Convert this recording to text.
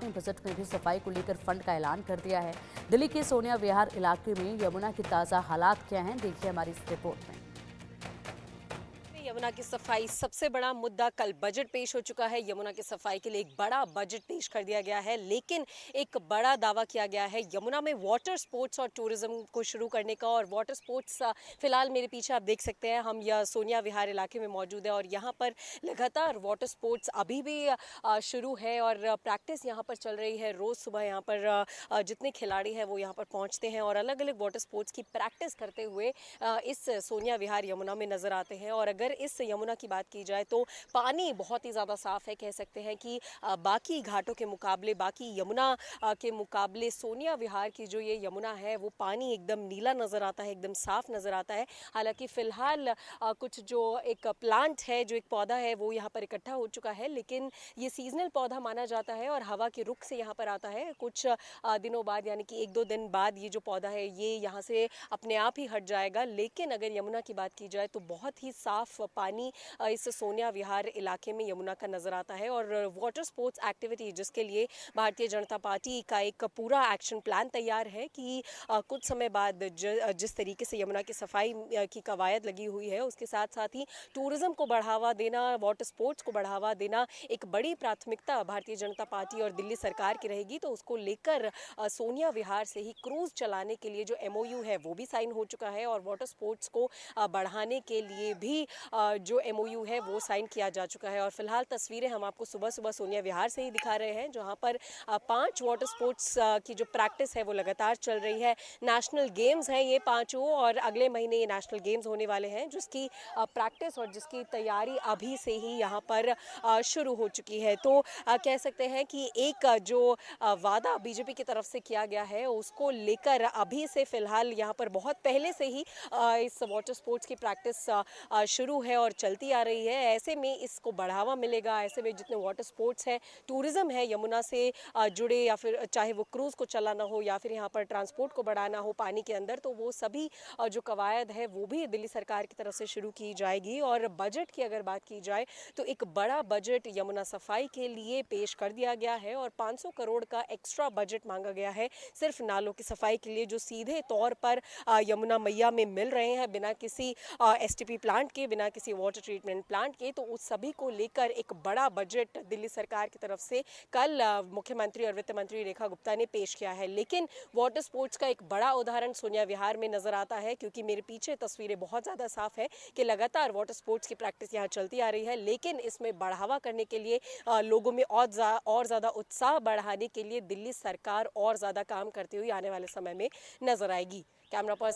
ने बजट में भी सफाई को लेकर फंड का ऐलान कर दिया है। दिल्ली के सोनिया विहार इलाके में यमुना की ताज़ा हालात क्या हैं, देखिए हमारी इस रिपोर्ट में। यमुना की सफाई सबसे बड़ा मुद्दा। कल बजट पेश हो चुका है। यमुना की सफाई के लिए एक बड़ा बजट पेश कर दिया गया है, लेकिन एक बड़ा दावा किया गया है यमुना में वाटर स्पोर्ट्स और टूरिज्म को शुरू करने का। और वाटर स्पोर्ट्स फिलहाल मेरे पीछे आप देख सकते हैं, हम यह सोनिया विहार इलाके में मौजूद है और यहाँ पर लगातार वाटर स्पोर्ट्स अभी भी शुरू है और प्रैक्टिस यहाँ पर चल रही है। रोज़ सुबह यहाँ पर जितने खिलाड़ी हैं वो यहाँ पर पहुँचते हैं और अलग अलग वाटर स्पोर्ट्स की प्रैक्टिस करते हुए इस सोनिया विहार यमुना में नज़र आते हैं। और अगर इस यमुना की बात की जाए तो पानी बहुत ही ज़्यादा साफ है। कह सकते हैं कि बाकी घाटों के मुकाबले, बाकी यमुना के मुकाबले सोनिया विहार की जो ये यमुना है वो पानी एकदम नीला नज़र आता है, एकदम साफ नज़र आता है। हालांकि फ़िलहाल कुछ जो एक प्लांट है, जो एक पौधा है वो यहाँ पर इकट्ठा हो चुका है, लेकिन ये सीजनल पौधा माना जाता है और हवा के रुख से यहाँ पर आता है। कुछ दिनों बाद, यानी कि 1-2 दिन बाद ये जो पौधा है ये यहाँ से अपने आप ही हट जाएगा। लेकिन अगर यमुना की बात की जाए तो बहुत ही साफ पानी इस सोनिया विहार इलाके में यमुना का नज़र आता है। और वाटर स्पोर्ट्स एक्टिविटी जिसके लिए भारतीय जनता पार्टी का एक पूरा एक्शन प्लान तैयार है कि कुछ समय बाद जिस तरीके से यमुना की सफाई की कवायद लगी हुई है, उसके साथ साथ ही टूरिज्म को बढ़ावा देना, वाटर स्पोर्ट्स को बढ़ावा देना एक बड़ी प्राथमिकता भारतीय जनता पार्टी और दिल्ली सरकार की रहेगी। तो उसको लेकर सोनिया विहार से ही क्रूज चलाने के लिए जो MOU है वो भी साइन हो चुका है और वाटर स्पोर्ट्स को बढ़ाने के लिए भी जो MOU है वो साइन किया जा चुका है। और फिलहाल तस्वीरें हम आपको सुबह सुबह सोनिया विहार से ही दिखा रहे हैं, जहां पर 5 वाटर स्पोर्ट्स की जो प्रैक्टिस है वो लगातार चल रही है। नेशनल गेम्स हैं ये पांचों और अगले महीने ये नेशनल गेम्स होने वाले हैं, जिसकी प्रैक्टिस और जिसकी तैयारी अभी से ही यहाँ पर शुरू हो चुकी है। तो कह सकते हैं कि एक जो वादा बीजेपी की तरफ से किया गया है उसको लेकर अभी से फिलहाल यहाँ पर बहुत पहले से ही इस वाटर स्पोर्ट्स की प्रैक्टिस शुरू है और चलती आ रही है। ऐसे में इसको बढ़ावा मिलेगा। ऐसे में जितने वाटर स्पोर्ट्स है, टूरिज्म है यमुना से जुड़े, या फिर चाहे वो क्रूज़ को चलाना हो या फिर यहाँ पर ट्रांसपोर्ट को बढ़ाना हो पानी के अंदर, तो वो सभी जो कवायद है वो भी दिल्ली सरकार की तरफ से शुरू की जाएगी। और बजट की अगर बात की जाए तो एक बड़ा बजट यमुना सफाई के लिए पेश कर दिया गया है और 500 करोड़ का एक्स्ट्रा बजट मांगा गया है सिर्फ नालों की सफाई के लिए, जो सीधे तौर पर यमुना मैया में मिल रहे हैं बिना किसी STP प्लांट के, बिना किसी वाटर ट्रीटमेंट प्लांट के। तो उस सभी को लेकर एक बड़ा बजट दिल्ली सरकार की तरफ से कल मुख्यमंत्री और वित्त मंत्री रेखा गुप्ता ने पेश किया है। लेकिन वाटर स्पोर्ट्स का एक बड़ा उदाहरण सोनिया विहार में नजर आता है, क्योंकि मेरे पीछे तस्वीरें बहुत ज़्यादा साफ है कि लगातार वाटर स्पोर्ट्स की प्रैक्टिस यहाँ चलती आ रही है। लेकिन इसमें बढ़ावा करने के लिए, लोगों में और ज़्यादा उत्साह बढ़ाने के लिए दिल्ली सरकार और ज़्यादा काम करती हुई आने वाले समय में नजर आएगी। Camera person